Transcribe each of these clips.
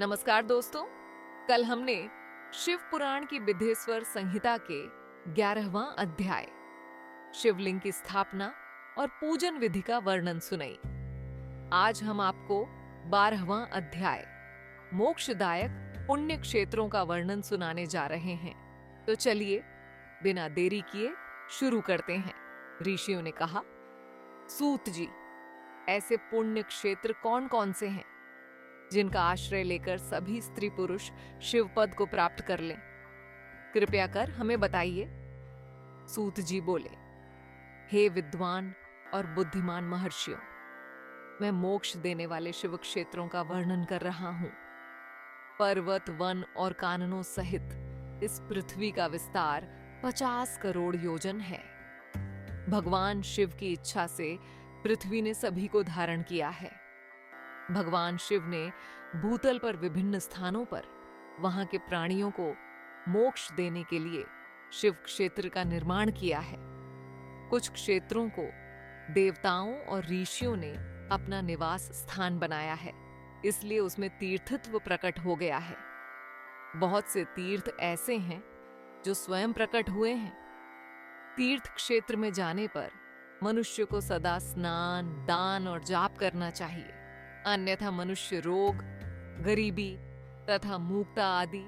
नमस्कार दोस्तों। कल हमने शिव पुराण की विधेश्वर संहिता के 11वां अध्याय शिवलिंग की स्थापना और पूजन विधि का वर्णन सुनाई। आज हम आपको 12वां अध्याय मोक्षदायक पुण्य क्षेत्रों का वर्णन सुनाने जा रहे हैं। तो चलिए बिना देरी किए शुरू करते हैं। ऋषियों ने कहा, सूत जी, ऐसे पुण्य क्षेत्र कौन कौन से हैं जिनका आश्रय लेकर सभी स्त्री पुरुष शिव पद को प्राप्त कर लें? कृपया कर हमें बताइए। सूत जी बोले, हे विद्वान और बुद्धिमान महर्षियों, मैं मोक्ष देने वाले शिव क्षेत्रों का वर्णन कर रहा हूं। पर्वत, वन और काननों सहित इस पृथ्वी का विस्तार 50 करोड़ योजन है। भगवान शिव की इच्छा से पृथ्वी ने सभी को धारण किया है। भगवान शिव ने भूतल पर विभिन्न स्थानों पर वहां के प्राणियों को मोक्ष देने के लिए शिव क्षेत्र का निर्माण किया है। कुछ क्षेत्रों को देवताओं और ऋषियों ने अपना निवास स्थान बनाया है, इसलिए उसमें तीर्थत्व प्रकट हो गया है। बहुत से तीर्थ ऐसे हैं जो स्वयं प्रकट हुए हैं। तीर्थ क्षेत्र में जाने पर मनुष्य को सदा स्नान, दान और जाप करना चाहिए, अन्यथा मनुष्य रोग, गरीबी तथा मूकता आदि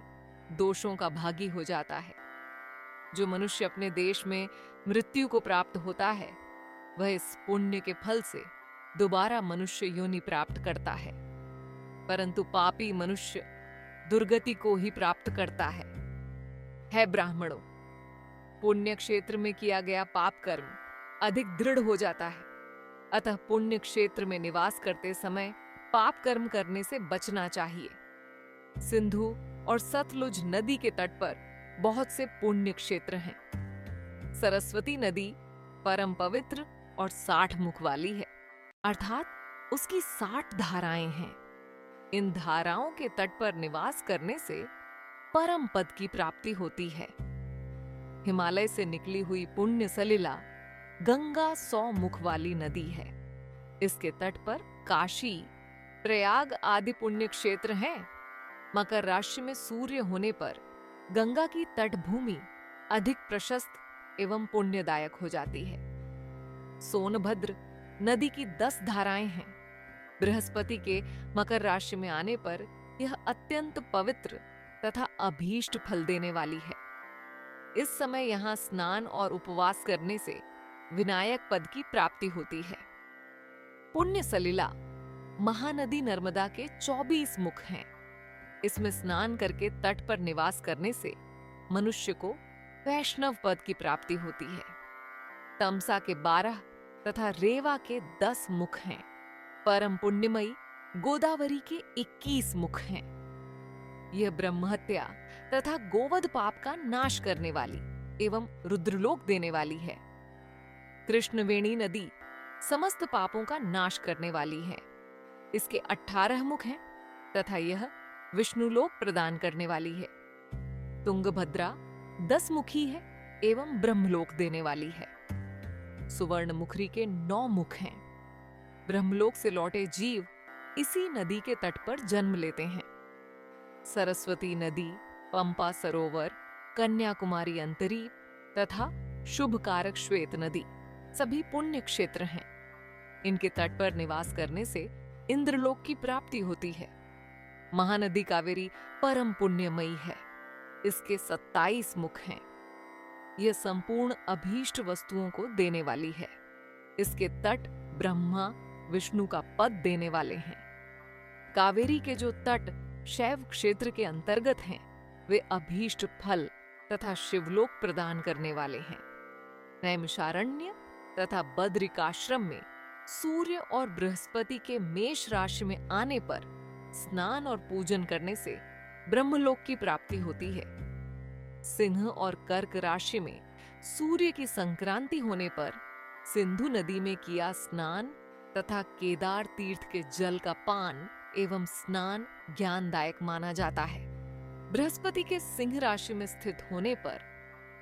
दोषों का भागी हो जाता है। जो मनुष्य अपने देश में मृत्यु को प्राप्त होता है, वह इस पुण्य के फल से दोबारा मनुष्य योनि प्राप्त करता है, परंतु पापी मनुष्य दुर्गति को ही प्राप्त करता है ब्राह्मणों, पुण्य क्षेत्र में किया गया पाप कर्म अधिक दृढ़ हो जाता है, अतः पुण्य क्षेत्र में निवास करते समय पाप कर्म करने से बचना चाहिए। सिंधु और सतलुज नदी के तट पर बहुत से पुण्य क्षेत्र हैं। सरस्वती नदी परम पवित्र और 60 मुख वाली है, अर्थात उसकी 60 धाराएं हैं। इन धाराओं के तट पर निवास करने से परम पद की प्राप्ति होती है। हिमालय से निकली हुई पुण्य सलिला गंगा 100 मुख वाली नदी है। इसके तट पर काशी, प्रयाग आदि पुण्य क्षेत्र हैं। मकर राशि में सूर्य होने पर गंगा की तटभूमि अधिक प्रशस्त एवं पुण्यदायक हो जाती है। सोनभद्र नदी की 10 धाराएं हैं। बृहस्पति के मकर राशि में आने पर यह अत्यंत पवित्र तथा अभीष्ट फल देने वाली है। इस समय यहां स्नान और उपवास करने से विनायक पद की प्राप्ति होती है। पुण्य सलिला महानदी नर्मदा के 24 मुख हैं। इसमें स्नान करके तट पर निवास करने से मनुष्य को वैष्णव पद की प्राप्ति होती है। तमसा के 12 तथा रेवा के 10 मुख हैं। परम पुण्यमयी गोदावरी के 21 मुख हैं। यह ब्रह्महत्या तथा गोवध पाप का नाश करने वाली एवं रुद्रलोक देने वाली है। कृष्णवेणी नदी समस्त पापों का नाश करने वाली है। इसके 18 मुख हैं तथा यह विष्णुलोक प्रदान करने वाली है। तुंगभद्रा 10 मुखी है एवं ब्रह्मलोक देने वाली है। सुवर्ण मुखरी के 9 मुख हैं। ब्रह्मलोक से लौटे जीव इसी नदी के तट पर जन्म लेते हैं। सरस्वती नदी, पंपा सरोवर, कन्याकुमारी अंतरीप तथा शुभकारक श्वेत नदी सभी पुण्य क्षेत्र हैं। इनके तट पर निवास करने से इंद्रलोक की प्राप्ति होती है। महानदी कावेरी परम पुण्यमयी है। इसके 27 मुख हैं। यह संपूर्ण अभीष्ट वस्तुओं को देने वाली है। इसके तट ब्रह्मा विष्णु का पद देने वाले हैं। कावेरी के जो तट शैव क्षेत्र के अंतर्गत हैं, वे अभीष्ट फल तथा शिवलोक प्रदान करने वाले हैं। नैमिषारण्य तथा बद्रिकाश्रम में सूर्य और बृहस्पति के मेष राशि में आने पर स्नान और पूजन करने से ब्रह्मलोक की प्राप्ति होती है। सिंह और कर्क राशि में सूर्य की संक्रांति होने पर सिंधु नदी में किया स्नान तथा केदार तीर्थ के जल का पान एवं स्नान ज्ञानदायक माना जाता है। बृहस्पति के सिंह राशि में स्थित होने पर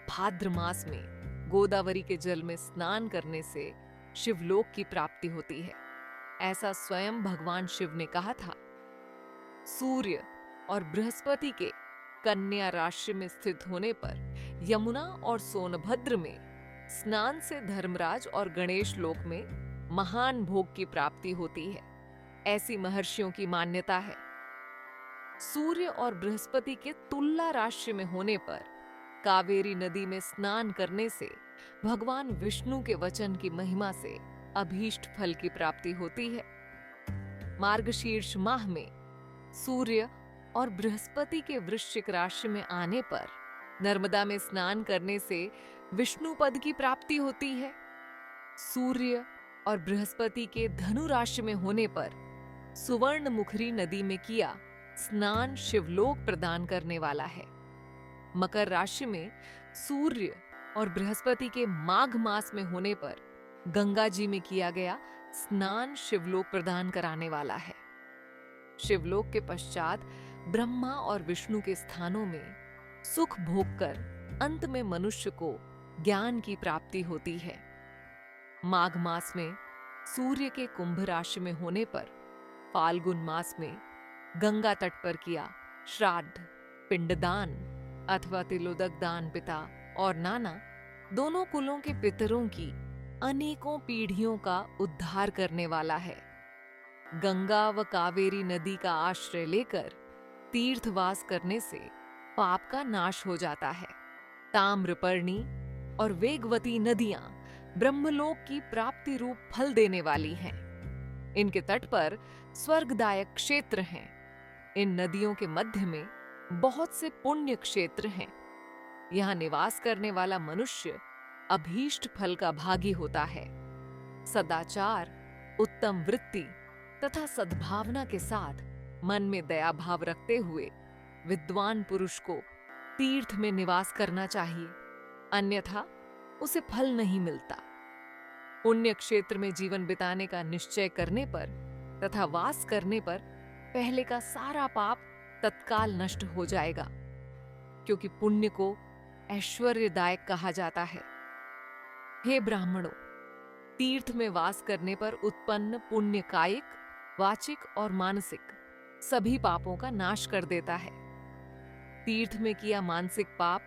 भाद्र मास में गोदावरी के जल में स्नान करने से शिवलोक की प्राप्ति होती है। ऐसा स्वयं भगवान शिव ने कहा था। सूर्य और बृहस्पति के कन्या राशि में स्थित होने पर यमुना और सोनभद्र में स्नान से धर्मराज और गणेश लोक में महान भोग की प्राप्ति होती है, ऐसी महर्षियों की मान्यता है। सूर्य और बृहस्पति के तुला राशि में होने पर कावेरी नदी में स्नान करने से भगवान विष्णु के वचन की महिमा से अभीष्ट फल की प्राप्ति होती है। मार्गशीर्ष माह में सूर्य और बृहस्पति के वृश्चिक राशि में आने पर नर्मदा में स्नान करने से विष्णु पद की प्राप्ति होती है। सूर्य और बृहस्पति के धनु राशि में होने पर सुवर्ण मुखरी नदी में किया स्नान शिवलोक प्रदान करने वाला है। मकर राशि में सूर्य और बृहस्पति के माघ मास में होने पर गंगा जी में किया गया स्नान शिवलोक प्रदान कराने वाला है। शिवलोक के पश्चात ब्रह्मा और विष्णु के स्थानों में सुख भोग कर अंत में मनुष्य को ज्ञान की प्राप्ति होती है। माघ मास में सूर्य के कुंभ राशि में होने पर फाल्गुन मास में गंगा तट पर किया श्राद्ध, पिंडदान अथवा तिलोदक दान पिता और नाना दोनों कुलों के पितरों की अनेकों पीढ़ियों का उद्धार करने वाला है। गंगा व कावेरी नदी का आश्रय लेकर तीर्थवास करने से पाप का नाश हो जाता है। ताम्रपर्णी और वेगवती नदियां ब्रह्मलोक की प्राप्ति रूप फल देने वाली हैं। इनके तट पर स्वर्गदायक क्षेत्र हैं। इन नदियों के मध्य में बहुत से पुण्य क्षेत्र हैं। यहाँ निवास करने वाला मनुष्य अभीष्ट फल का भागी होता है। सदाचार, उत्तम वृत्ति तथा सद्भावना के साथ मन में दया भाव रखते हुए विद्वान पुरुष को तीर्थ में निवास करना चाहिए, अन्यथा उसे फल नहीं मिलता। पुण्य क्षेत्र में जीवन बिताने का निश्चय करने पर तथा वास करने पर पहले का सारा पाप तत्काल नष्ट हो जाएगा, क्योंकि पुण्य को ऐश्वर्यदायक कहा जाता है। हे ब्राह्मणों, तीर्थ में वास करने पर उत्पन्न पुण्य कायिक, वाचिक और मानसिक सभी पापों का नाश कर देता है। तीर्थ में किया मानसिक पाप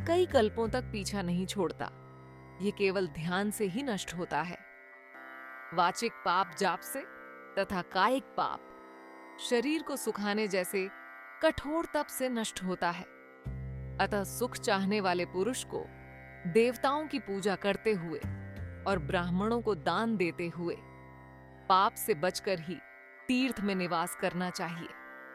कई कल्पों तक पीछा नहीं छोड़ता, ये केवल ध्यान से ही नष्ट होता है। वाचिक पाप जाप से तथा कायिक पाप शरीर को सुखाने जैसे कठोर तप से नष्ट होता है। अतः सुख चाहने वाले पुरुष को देवताओं की पूजा करते हुए और ब्राह्मणों को दान देते हुए पाप से बचकर ही तीर्थ में निवास करना चाहिए।